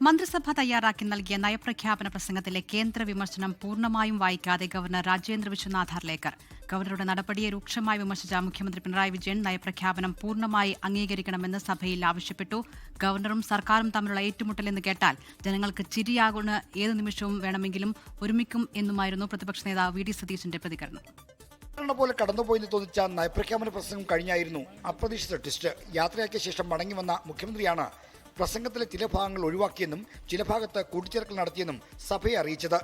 മന്ത്രിസഭ തയ്യാറാക്കി നൽകിയ നയപ്രഖ്യാപന പ്രസംഗത്തിലെ കേന്ദ്ര വിമർശനം പൂർണ്ണമായും വായിക്കാതെ ഗവർണർ രാജേന്ദ്ര വിശ്വനാഥ് ഹാർലേക്കർ. ഗവർണറുടെ നടപടിയെ രൂക്ഷമായി വിമർശിച്ച മുഖ്യമന്ത്രി പിണറായി വിജയൻ നയപ്രഖ്യാപനം പൂർണ്ണമായി അംഗീകരിക്കണമെന്ന് സഭയിൽ ആവശ്യപ്പെട്ടു. ഗവർണറും സർക്കാരും തമ്മിലുള്ള ഏറ്റുമുട്ടലെന്ന് കേട്ടാൽ ജനങ്ങൾക്ക് ചിരിയാകുന്ന ഏത് നിമിഷവും വേണമെങ്കിലും ഒരുമിക്കും എന്നുമായിരുന്നു പ്രതിപക്ഷ നേതാവ് വി ഡി സതീശന്റെ പ്രതികരണം. പോലെ കടന്നുപോയെന്ന് തോന്നിച്ച നയപ്രഖ്യാപന പ്രസംഗം കഴിഞ്ഞായിരുന്നു അപ്രതീക്ഷിത ട്വിസ്റ്റ്. യാത്രയാക്കിയ ശേഷം മടങ്ങി വന്ന മുഖ്യമന്ത്രിയാണ് പ്രസംഗത്തിലെ ചില ഭാഗങ്ങൾ ഒഴിവാക്കിയെന്നും ചില ഭാഗത്ത് കൂട്ടിച്ചേർക്കൽ നടത്തിയെന്നും സഭയെ അറിയിച്ചത്.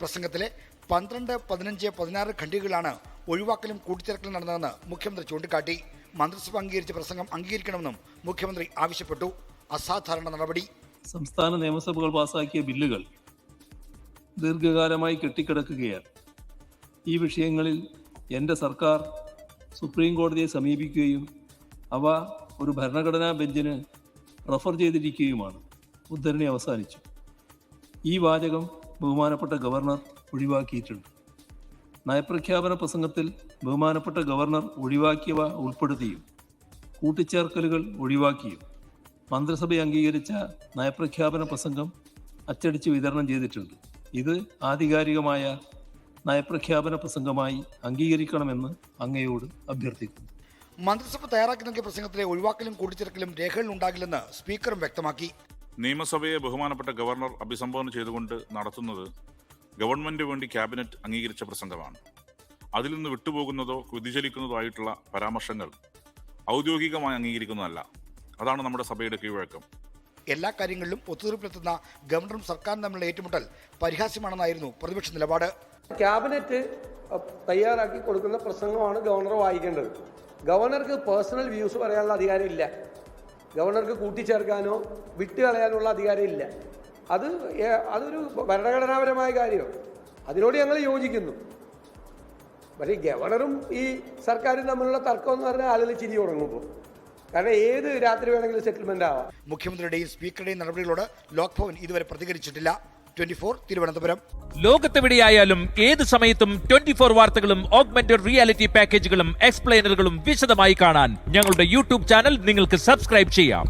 പ്രസംഗത്തിലെ 12, 15, 16 ഖണ്ഡികകളാണ് ഒഴിവാക്കലും കൂട്ടിച്ചേർക്കലും നടന്നതെന്ന് മുഖ്യമന്ത്രി ചൂണ്ടിക്കാട്ടി. മന്ത്രിസഭ അംഗീകരിച്ച പ്രസംഗം അംഗീകരിക്കണമെന്നും മുഖ്യമന്ത്രി ആവശ്യപ്പെട്ടു. അസാധാരണ നടപടി. സംസ്ഥാന നിയമസഭകൾ പാസാക്കിയ ബില്ലുകൾ ദീർഘകാലമായി കെട്ടിക്കിടക്കുകയാണ്. ഈ വിഷയങ്ങളിൽ എൻ്റെ സർക്കാർ സുപ്രീം കോടതിയെ സമീപിക്കുകയും അവ ഒരു ഭരണഘടനാ ബെഞ്ചിന് റഫർ ചെയ്തിരിക്കുകയുമാണ്. ഉദ്ധരണി അവസാനിച്ചു. ഈ വാചകം ബഹുമാനപ്പെട്ട ഗവർണർ ഒഴിവാക്കിയിട്ടുണ്ട്. നയപ്രഖ്യാപന പ്രസംഗത്തിൽ ബഹുമാനപ്പെട്ട ഗവർണർ ഒഴിവാക്കിയവ ഉൾപ്പെടുത്തിയും കൂട്ടിച്ചേർക്കലുകൾ ഒഴിവാക്കിയും മന്ത്രിസഭ അംഗീകരിച്ച നയപ്രഖ്യാപന പ്രസംഗം അച്ചടിച്ച് വിതരണം ചെയ്തിട്ടുണ്ട്. ഇത് ആധികാരികമായ നയപ്രഖ്യാപന പ്രസംഗമായി അംഗീകരിക്കണമെന്ന് അങ്ങയോട് അഭ്യർത്ഥിക്കുന്നു. മന്ത്രിസഭ തയ്യാറാക്കി നൽകിയ പ്രസംഗത്തിലെ ഒഴിവാക്കലും കൂട്ടിച്ചേർക്കലും രേഖകളിൽ ഉണ്ടാകില്ലെന്ന് സ്പീക്കറും വ്യക്തമാക്കി. നിയമസഭയെ ബഹുമാനപ്പെട്ട ഗവർണർ അഭിസംബോധന ചെയ്തുകൊണ്ട് നടത്തുന്നത് ഗവൺമെന്റ് വേണ്ടി ക്യാബിനറ്റ് അംഗീകരിച്ച പ്രസംഗമാണ്. അതിൽ നിന്ന് വിട്ടുപോകുന്നതോ വ്യതിചലിക്കുന്നതോ ആയിട്ടുള്ള പരാമർശങ്ങൾ ഔദ്യോഗികമായി അംഗീകരിക്കുന്നതല്ല. അതാണ് നമ്മുടെ സഭയുടെ കീഴ്വഴക്കം. എല്ലാ കാര്യങ്ങളിലും ഒത്തുതീർപ്പിലെത്തുന്ന ഗവർണറും സർക്കാരും തമ്മിലുള്ള ഏറ്റുമുട്ടൽ പരിഹാസ്യമാണെന്നായിരുന്നു പ്രതിപക്ഷ നിലപാട്. ക്യാബിനറ്റ് തയ്യാറാക്കി കൊടുക്കുന്ന പ്രസംഗമാണ് ഗവർണർ വായിക്കേണ്ടത്. ഗവർണർക്ക് പേഴ്സണൽ വ്യൂസ് പറയാനുള്ള അധികാരമില്ല. ഗവർണർക്ക് കൂട്ടിച്ചേർക്കാനോ വിട്ടുകളയാനുള്ള അധികാരമില്ല. അതൊരു ഭരണഘടനാപരമായ കാര്യമാണ്. അതിനോട് ഞങ്ങൾ യോജിക്കുന്നു. പക്ഷേ ഗവർണറും ഈ സർക്കാരും തമ്മിലുള്ള തർക്കം എന്ന് പറഞ്ഞാൽ ആളുകൾ ചിരി തുടങ്ങുമ്പോൾ, കാരണം ഏത് രാത്രി വേണമെങ്കിലും സെറ്റിൽമെന്റ് ആവാം. മുഖ്യമന്ത്രിയുടെയും സ്പീക്കറുടെയും നടപടികളോട് ലോക്ഭവൻ ഇതുവരെ പ്രതികരിച്ചിട്ടില്ല. 24 തിരുവനന്തപുരം. ലോകത്തെവിടെയായാലും ഏത് സമയത്തും 24 വാർത്തകളും ഓഗ്മെന്റഡ് റിയാലിറ്റി പാക്കേജുകളും എക്സ്പ്ലെയിനറുകളും വിശദമായി കാണാൻ ഞങ്ങളുടെ യൂട്യൂബ് ചാനൽ നിങ്ങൾക്ക് സബ്സ്ക്രൈബ് ചെയ്യാം.